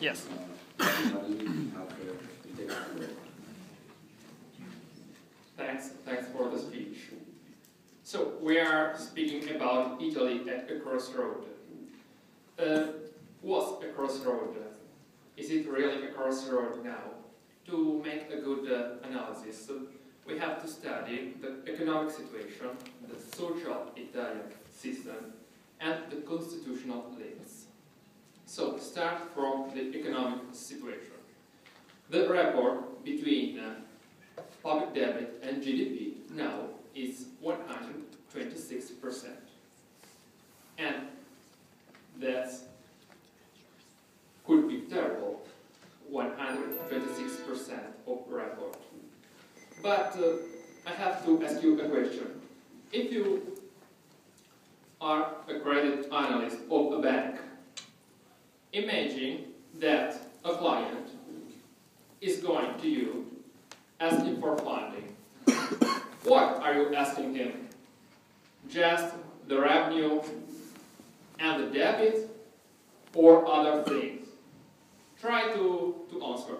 Yes. Thanks for the speech. So we are speaking about Italy at a crossroad. What's a crossroad? Is it really a crossroad now? To make a good analysis, we have to study the economic situation, the social Italian system, and the constitutional links. So start from the economic situation. The rapport between public debt and GDP now is 126%. And that could be terrible, 126% of rapport. But I have to ask you a question. If you are a credit analyst of a bank, imagine that a client is going to you asking for funding. What are you asking him? Just the revenue and the debit, or other things? Try to answer.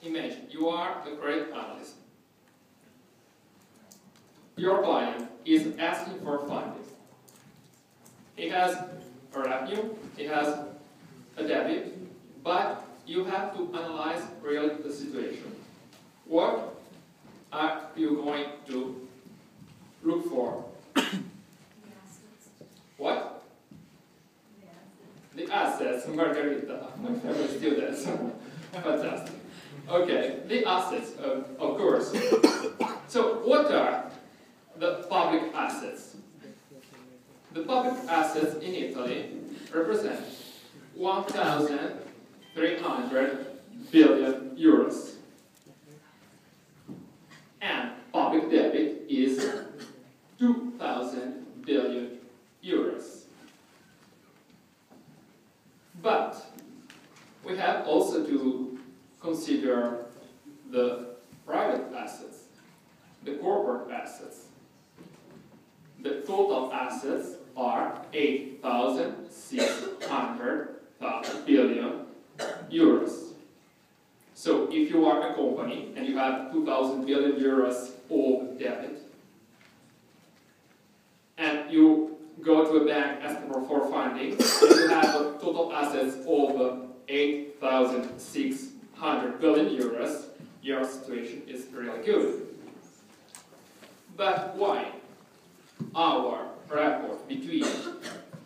Imagine you are a credit analyst. Your client is asking for funding. He has a revenue, he has a debit, but you have to analyze really the situation. What are you going to look for? What? The assets, Margarita, my favorite student. Fantastic. Okay, the assets, of course. So, what are the public assets? The public assets in Italy represent 1,300 billion euros. And public debit is 2,000 billion euros. But we have also to consider the private assets, the corporate assets. The total assets are 8,600 billion euros. So if you are a company and you have 2,000 billion euros of debit, and you go to a bank asking for funding, and you have total assets of 8,600 billion euros, your situation is really good. But why our rapport between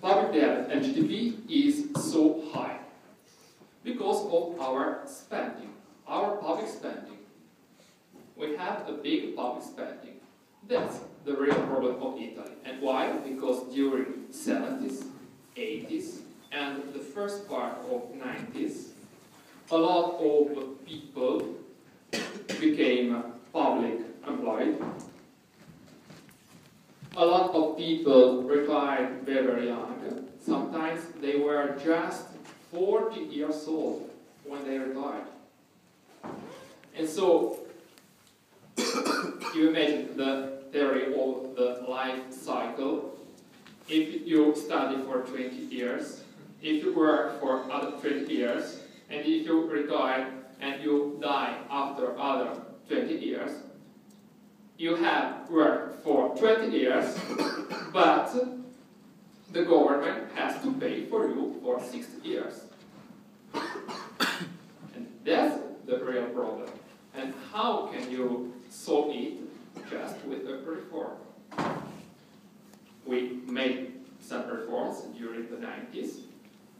public debt and GDP is so high? Because of our spending, our public spending. We have a big public spending. That's the real problem of Italy. And why? Because during 70s, 80s, and the first part of 90s, a lot of people became public employed. A lot of people retired very, very young. Sometimes they were just 40 years old when they retired. And so, you imagine the theory of the life cycle. If you study for 20 years, if you work for other 20 years, and if you retire and you die after other 20 years, you have worked for 20 years, but the government has to pay for you for 60 years. And that's the real problem. And how can you solve it? Just with a reform. We made some reforms during the 90s,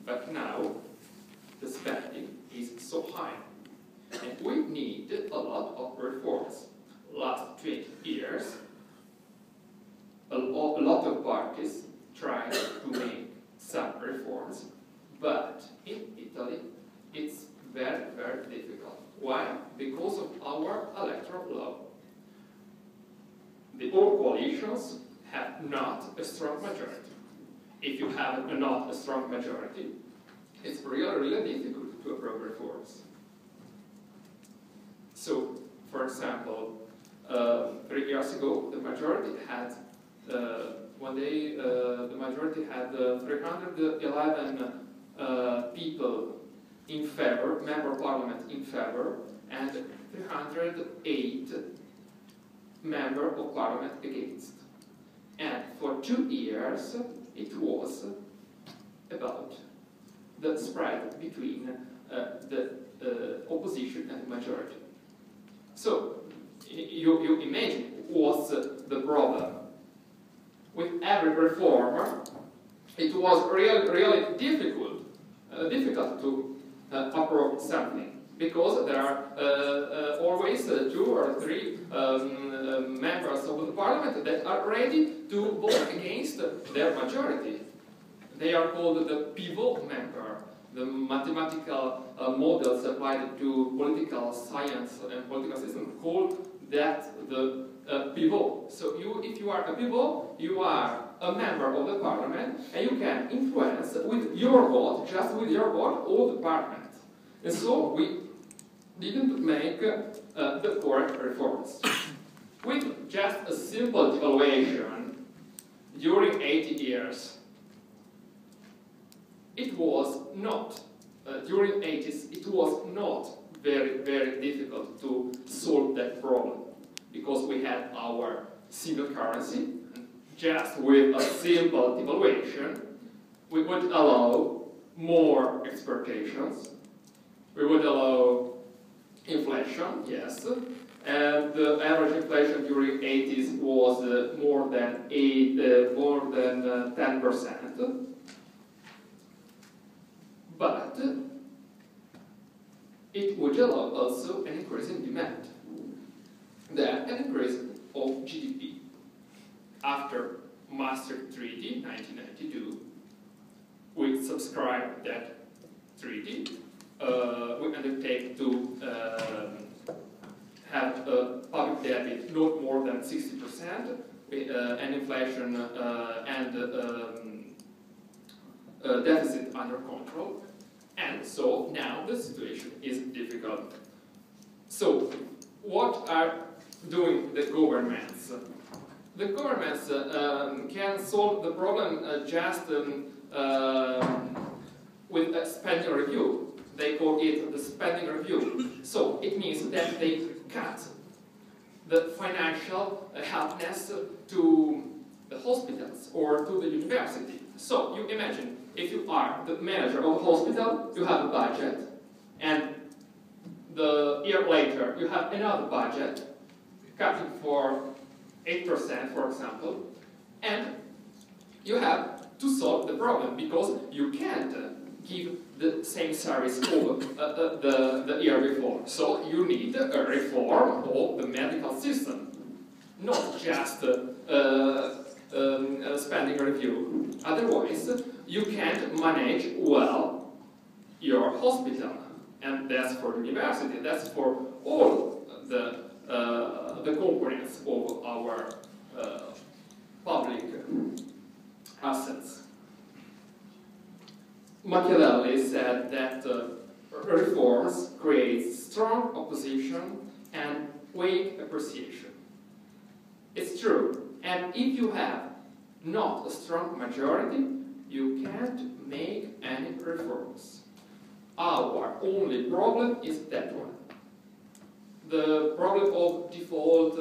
but now the spending is so high. And we need a lot of reforms. Last 20 years, a lot of parties tried to make some reforms, but in Italy it's very, very difficult. Why? Because of our electoral law. The old coalitions have not a strong majority. If you have not a strong majority, it's really, really difficult to approve reforms. So, for example, 3 years ago, the majority had the majority had 311 people in favor, member of parliament in favor, and 308 member of parliament against. And for 2 years, it was about the spread between the opposition and majority. So, you imagine what's the problem. With every reform, it was really difficult to approve something, because there are always 2 or 3 members of the parliament that are ready to vote against their majority. They are called the pivot member. The mathematical models applied to political science and political system call that the pivot. So if you are a pivot, you are a member of the parliament, and you can influence with your vote, just with your vote, all the parliament. And so we didn't make the correct reforms. With just a simple devaluation during 80 years, it was not, during 80s, it was not very, very difficult to solve that problem, because we had our single currency. Just with a simple devaluation, we would allow more exportations, we would allow inflation, yes, and the average inflation during 80s was more than 10%. But it would allow also an increase in demand, then an increase of GDP. After Maastricht Treaty, 1992, we subscribed that treaty. We undertake to have a public debt not more than 60%, and inflation and deficit under control. And so now the situation is difficult. So what are doing the governments? The governments can solve the problem just with a spending review. They call it the spending review. So it means that they cut the financial helpness to the hospitals or to the university. So you imagine, if you are the manager of a hospital, you have a budget, and the year later you have another budget, cutting for 8%, for example, and you have to solve the problem, because you can't give the same service over the year before. So you need a reform of the medical system, not just spending review. Otherwise, you can't manage well your hospital, and that's for university. That's for all the components of our public assets. Machiavelli said that reforms create strong opposition and weak appreciation. It's true. And if you have not a strong majority, you can't make any reforms. Our only problem is that one. The problem of default,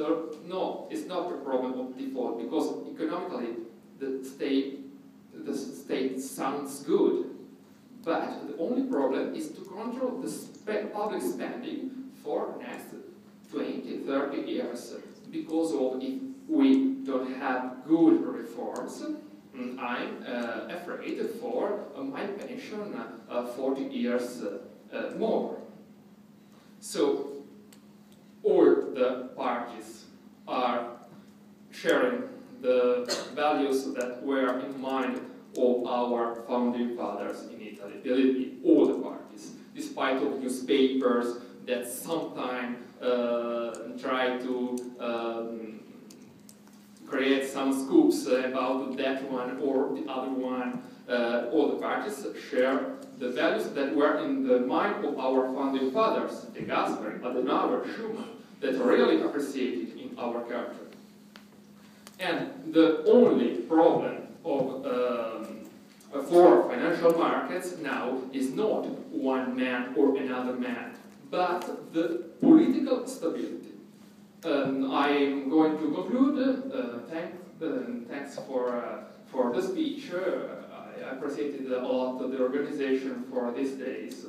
no, it's not a problem of default, because economically the state sounds good. But the only problem is to control the public spending for the next 20, 30 years. Because of if we don't have good reforms, I'm afraid for my pension 40 years more. So all the parties are sharing the values that were in mind of our founding fathers in Italy. Believe me, all the parties, despite of newspapers that sometimes try to create some scoops about that one or the other one, all the parties share the values that were in the mind of our founding fathers, De Gasperi, Adenauer, Schumann, that are really appreciated in our country. And the only problem of for financial markets now is not one man or another man, but the political stability. I'm going to conclude. Thanks for the speech. I appreciated a lot the organization for these days.